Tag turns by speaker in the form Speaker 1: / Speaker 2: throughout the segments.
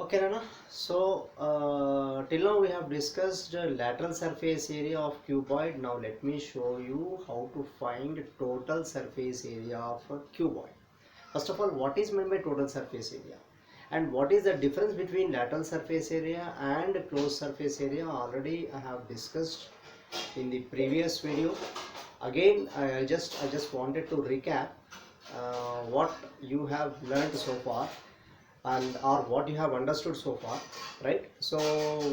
Speaker 1: Okay, Rana. So, till now we have discussed lateral surface area of cuboid. Now let me show you how to find total surface area of a cuboid. First of all, what is meant by total surface area? And what is the difference between lateral surface area and closed surface area? Already I have discussed in the previous video. Again, I just wanted to recap what you have learned so far and or what you have understood so far, right? So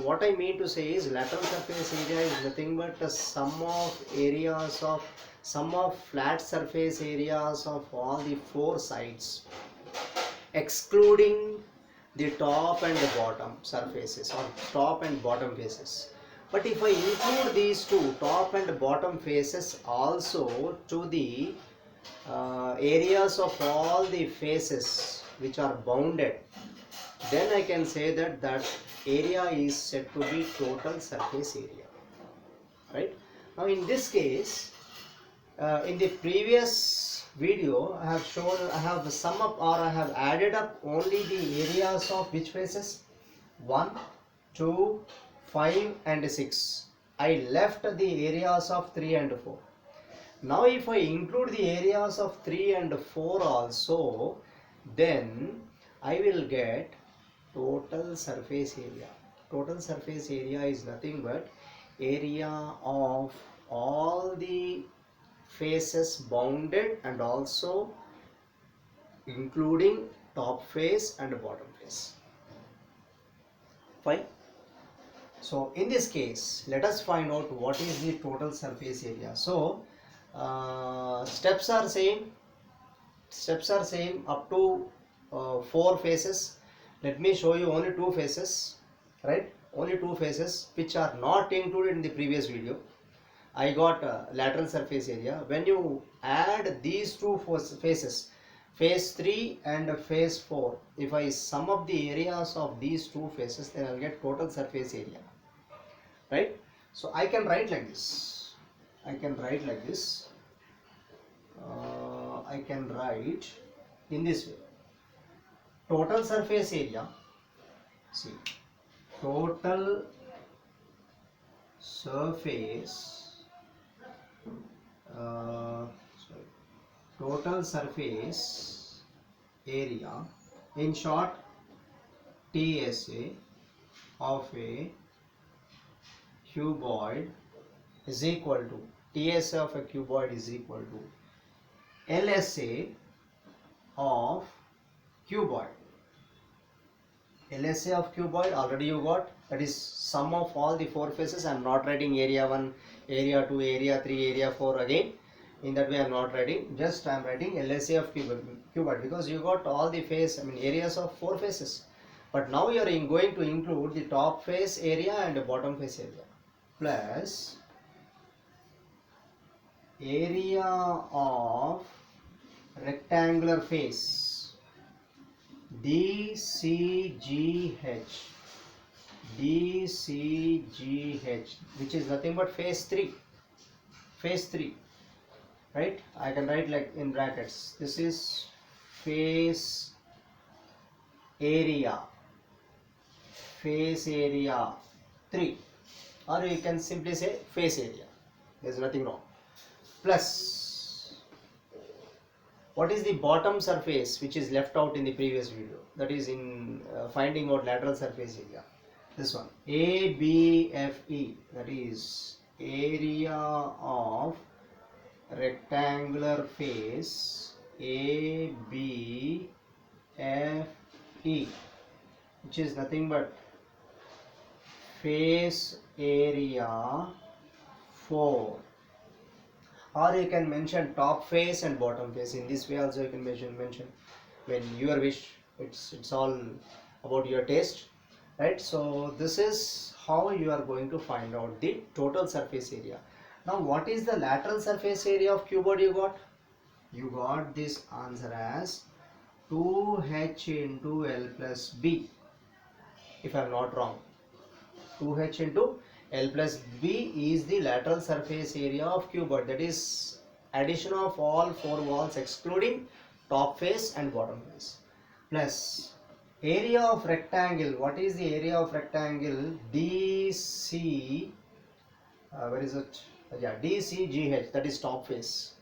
Speaker 1: what I mean to say is lateral surface area is nothing but the sum of flat surface areas of all the four sides, excluding the top and the bottom surfaces or top and bottom faces. But if I include these two top and bottom faces also to the areas of all the faces which are bounded, then I can say that that area is said to be total surface area, right? Now in this case, in the previous video I have sum up or I have added up only the areas of which faces 1, 2, 5 and 6. I left the areas of 3 and 4. Now if I include the areas of 3 and 4 also, then I will get total surface area. Total surface area is nothing but area of all the faces bounded and also including top face and bottom face. Fine. So in this case, let us find out what is the total surface area. So steps are same up to 4 faces. Let me show you only 2 faces, right? Only 2 faces which are not included in the previous video. I got lateral surface area. When you add these 2 faces, phase 3 and phase 4, if I sum up the areas of these 2 faces, then I'll get total surface area, right? So I can write like this. I can write in this way. Total surface area, see, total surface area, in short TSA of a cuboid is equal to TSA of a cuboid is equal to LSA of cuboid. LSA of cuboid already you got, that is sum of all the 4 faces. I am not writing area 1, area 2, area 3, area 4 again. In that way I am not writing, just I am writing LSA of cuboid because you got all the areas of 4 faces. But now you are going to include the top face area and the bottom face area plus area of rectangular face DCGH, which is nothing but phase 3, right? I can write like in brackets, this is face area 3, or you can simply say face area, there is nothing wrong, plus what is the bottom surface which is left out in the previous video, that is in finding out lateral surface area, this one ABFE, that is area of rectangular face ABFE, which is nothing but face area 4, or you can mention top face and bottom face. In this way also you can mention when your wish, it's all about your taste, right? So this is how you are going to find out the total surface area. Now what is the lateral surface area of cuboid you got this answer as 2h into L plus B, if I am not wrong. 2h into L plus B is the lateral surface area of cuboid, that is addition of all 4 walls excluding top face and bottom face, plus area of rectangle, what is the area of rectangle DC, where is it, yeah, DCGH, that is top face.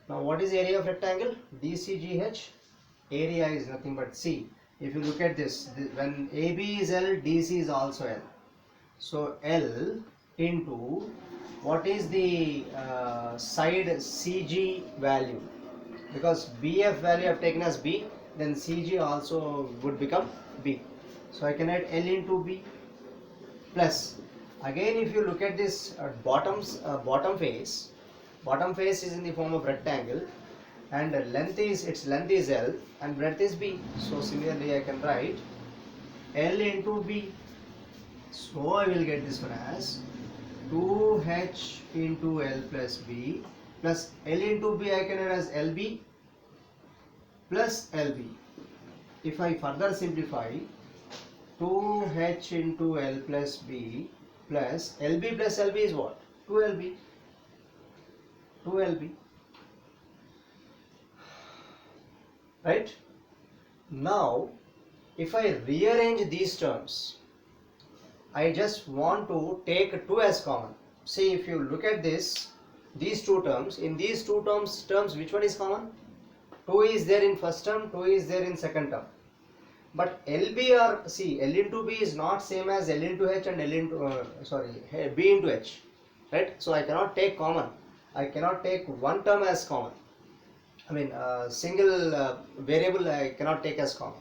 Speaker 1: Now what is the area of rectangle DCGH? Area is nothing but, see, if you look at this, when AB is L, DC is also L. So L into what is the side CG value, because BF value I have taken as B, then CG also would become B. So I can add L into B plus, again if you look at this bottom face is in the form of rectangle, and its length is L and breadth is B. So similarly I can write L into B. So I will get this one as 2H into L plus B plus L into B I can add as LB plus LB. If I further simplify, 2H into L plus B plus LB plus LB is what? 2LB. 2LB. Right? Now, if I rearrange these terms, I just want to take 2 as common. See, if you look at this, these two terms, in these two terms, which one is common? 2 is there in first term, 2 is there in second term. But LB or, see, L into B is not same as L into H and L into, B into H. Right? So I cannot take common. I cannot take one term as common. I mean, single variable I cannot take as common.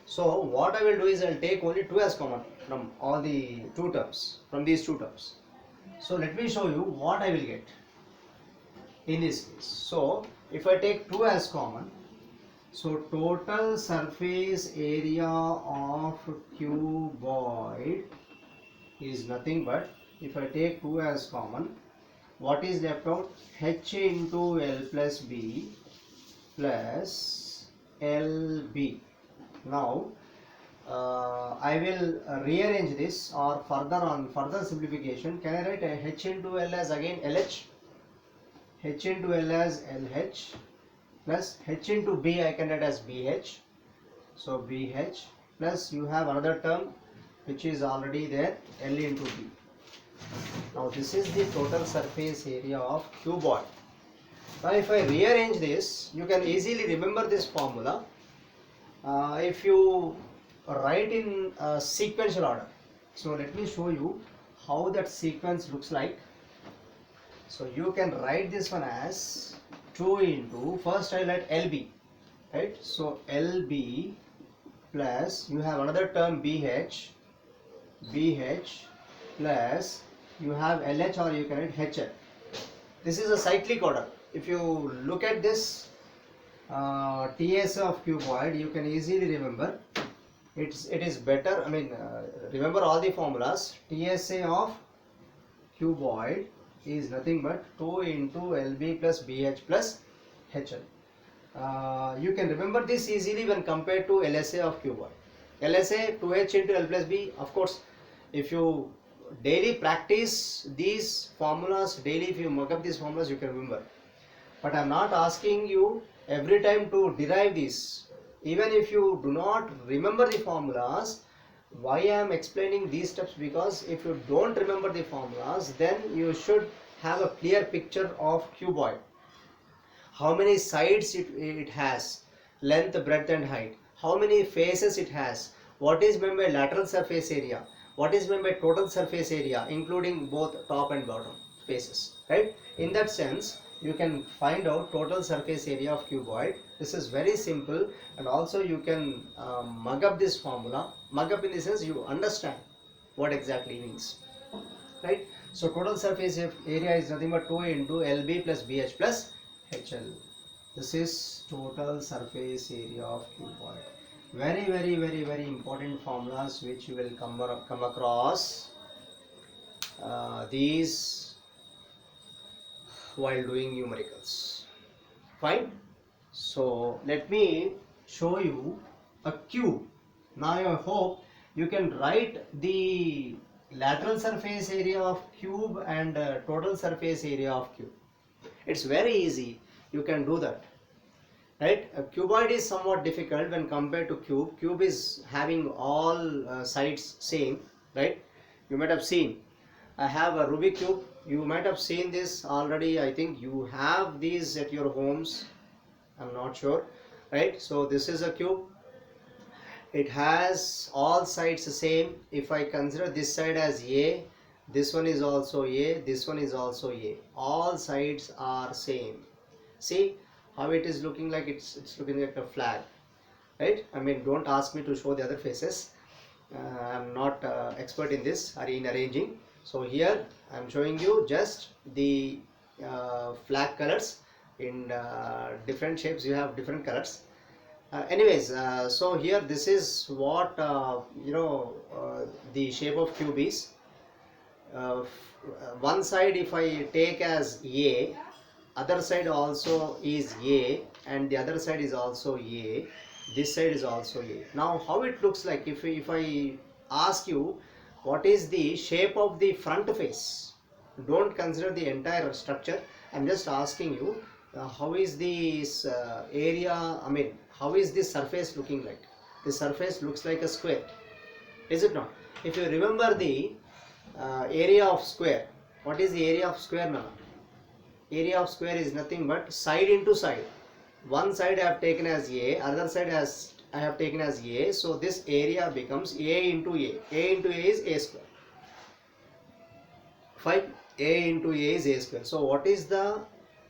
Speaker 1: So what I will do is I will take only 2 as common from all the two terms, from these two terms. So let me show you what I will get in this case. So if I take 2 as common, so total surface area of cuboid is nothing but, if I take 2 as common, what is left out? H into L plus B plus LB. Now I will rearrange this, or further simplification, can I write H into L as again LH, H into L as LH plus H into B I can write as BH. So BH plus you have another term which is already there, L into B. Now this is the total surface area of cuboid. Now if I rearrange this, you can easily remember this formula if you write in sequential order. So let me show you how that sequence looks like. So you can write this one as 2 into, first I write LB, right? So LB plus you have another term BH plus you have LH, or you can write HL. This is a cyclic order. If you look at this TSA of cuboid, you can easily remember. It is better, I mean, remember all the formulas. TSA of cuboid is nothing but 2 into LB plus BH plus HL. You can remember this easily when compared to LSA of cuboid. LSA 2H into L plus B, of course, if you daily practice these formulas, daily if you mug up these formulas, you can remember. But I am not asking you every time to derive this. Even if you do not remember the formulas, why I am explaining these steps? Because if you don't remember the formulas, then you should have a clear picture of cuboid. How many sides it has, length, breadth and height. How many faces it has. What is meant by lateral surface area. What is meant by total surface area, including both top and bottom faces. Right? In that sense, you can find out total surface area of cuboid. This is very simple, and also you can mug up this formula. Mug up in the sense you understand what exactly means, right? So total surface area is nothing but 2 into LB plus BH plus HL. This is total surface area of cuboid. Very important formulas which you will come across these while doing numericals. Fine. So let me show you a cube. Now I hope you can write the lateral surface area of cube and total surface area of cube. It's very easy. You can do that. right? A cuboid is somewhat difficult when compared to cube. Cube is having all sides same, right? You might have seen. I have a Rubik cube. You might have seen this already. I think you have these at your homes. I'm not sure, right? So this is a cube. It has all sides the same. If I consider this side as A, this one is also A, this one is also A. All sides are same. See how it is looking like, it's looking like a flag, right? I mean, don't ask me to show the other faces. I'm not expert in this or in arranging. So here I'm showing you just the flag colors. In different shapes you have different colors. Anyways, so here this is what the shape of cube is. One side if I take as A, other side also is A, and the other side is also A, this side is also A. Now how it looks like, if I ask you what is the shape of the front face, don't consider the entire structure. I'm just asking you how is this area, I mean how is this surface looking like. The surface looks like a square, is it not? If you remember the area of square, what is the area of square now? Area of square is nothing but side into side. One side I have taken as A, other side as I have taken as A, so this area becomes A into A. A into A is A square. Fine. A into A is A square. So what is the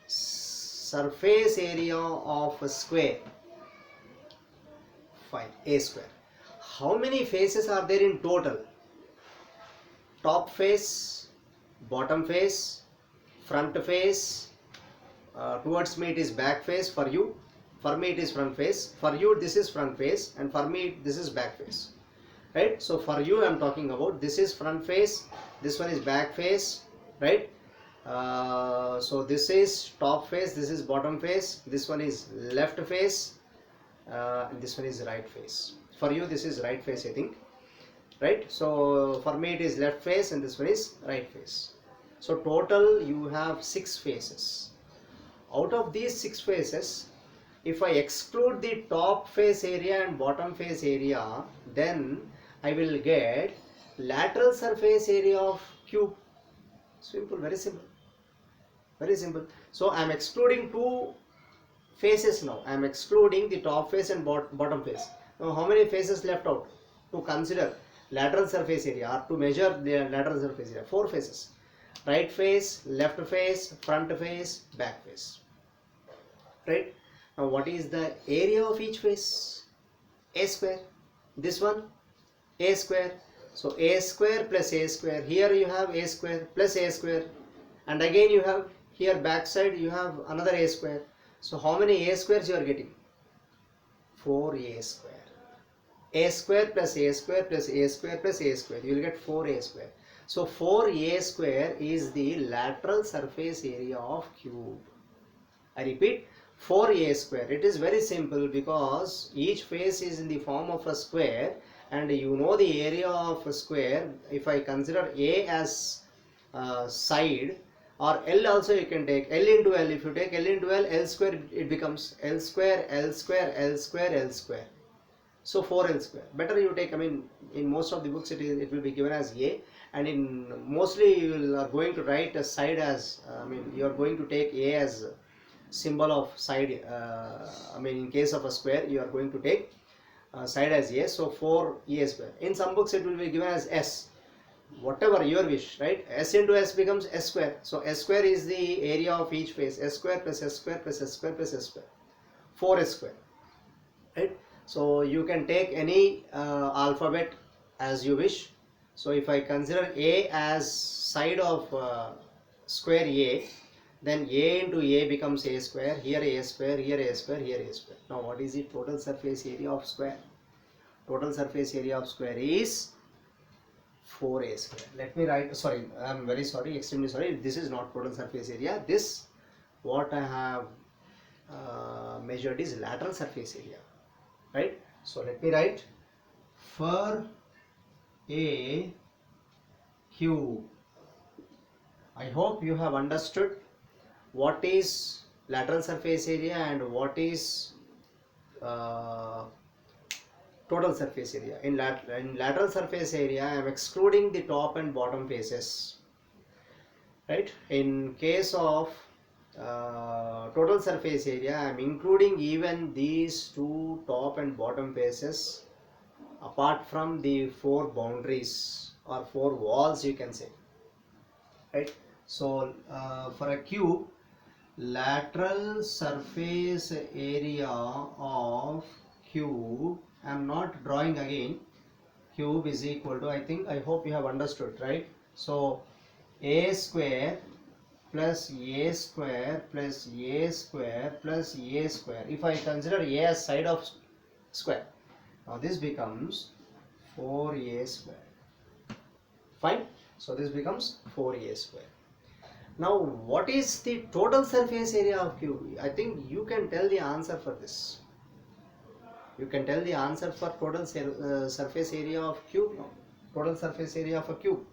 Speaker 1: surface area of a square? Fine. A square. How many faces are there in total? Top face, bottom face, front face. Towards me it is back face. For you, for me it is front face. For you this is front face, and for me this is back face, right? So for you I am talking about, this is front face, this one is back face, right? So this is top face, this is bottom face, this one is left face, and this one is right face. For you this is right face, I think, right? So for me it is left face, and this one is right face. So total you have 6 faces. Out of these 6 faces, if I exclude the top face area and bottom face area, then I will get lateral surface area of cube. Simple, very simple, very simple. So I am excluding 2 faces now. I am excluding the top face and bottom face. Now how many faces left out to consider lateral surface area, or to measure the lateral surface area? 4 faces. Right face, left face, front face, back face, right? Now what is the area of each face? A square. This one A square. So A square plus A square. Here you have A square plus A square, and again you have here back side you have another A square. So how many A squares you are getting? 4A square. A square plus A square plus A square plus A square. You will get 4A square. So 4A square is the lateral surface area of cube. I repeat, 4A square. It is very simple because each face is in the form of a square, and you know the area of a square. If I consider A as side, or L also you can take L into L. If you take L into L, L square, it becomes L square, L square, L square, L square. So 4L square. Better you take, I mean, in most of the books it will be given as A, and in mostly you are going to write a side as, I mean, you are going to take A as symbol of side. I mean, in case of a square you are going to take side as A. So 4A square. In some books it will be given as S. Whatever your wish, right? S into S becomes S square. So S square is the area of each face. S square plus S square plus S square plus S square. 4S square, right? So you can take any alphabet as you wish. So if I consider A as side of square A, then A into A becomes A square. Here A square, here A square, here A square. Now what is the total surface area of square? Total surface area of square is 4A square. Let me write, sorry, I am very sorry, extremely sorry. This is not total surface area. This, what I have measured is lateral surface area, right? So let me write, for a cube. I hope you have understood what is lateral surface area and what is total surface area. In lateral surface area, I am excluding the top and bottom faces, right? In case of total surface area, I am including even these two top and bottom faces apart from the four boundaries or four walls, you can say, right? So for a cube, lateral surface area of cube, I am not drawing again. Cube is equal to, I hope you have understood, right? So a square plus a square plus a square plus a square. If I consider a as side of square, now this becomes 4a square. Fine. So this becomes 4a square. Now what is the total surface area of cube? I think you can tell the answer for this. You can tell the answer for total surface area of cube now. Total surface area of a cube.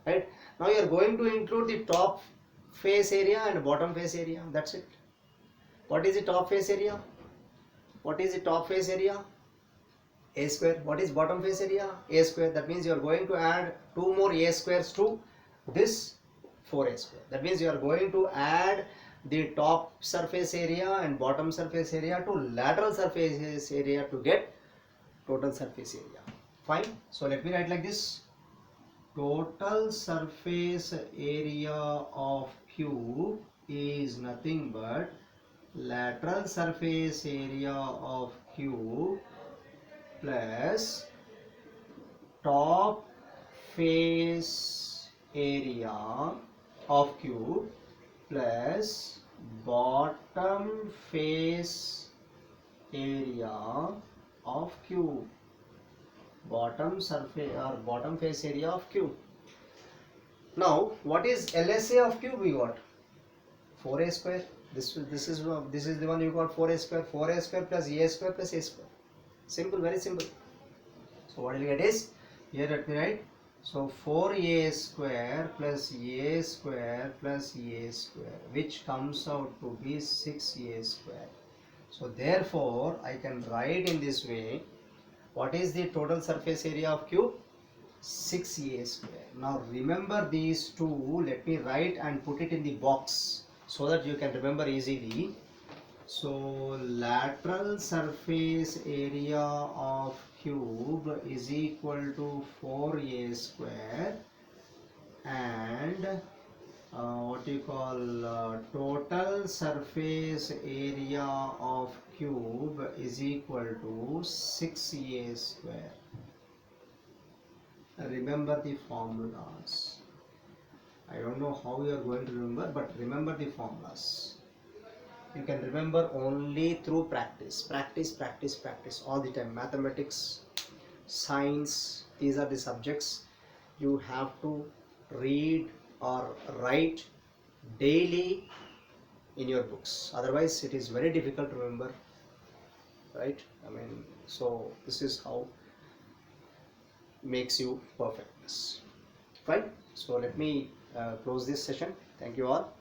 Speaker 1: Right? Now you are going to include the top face area and bottom face area. That's it. What is the top face area? What is the top face area? A square. What is bottom face area? A square. That means you are going to add two more a squares to this 4a square. That means you are going to add the top surface area and bottom surface area to lateral surface area to get total surface area. Fine. So let me write like this. Total surface area of cube is nothing but lateral surface area of cube plus top face area of cube plus bottom face area of cube. Bottom surface or bottom face area of cube. Now what is LSA of cube? We got 4a square. This is the one you got, 4a square. 4a square plus a square plus a square. Simple, very simple. So what you get is, here let me write, so 4a square plus a square plus a square, which comes out to be 6a square. So therefore I can write in this way, what is the total surface area of cube? 6a square. Now remember these two, let me write and put it in the box so that you can remember easily. So lateral surface area of cube is equal to 4a square and what you call total surface area of cube is equal to 6a square. Remember the formulas. I don't know how you are going to remember, but remember the formulas. You can remember only through practice. Practice all the time. Mathematics, science, these are the subjects you have to read or write daily in your books. Otherwise it is very difficult to remember, right? So this is how makes you perfect. Fine. So let me close this session. Thank you all.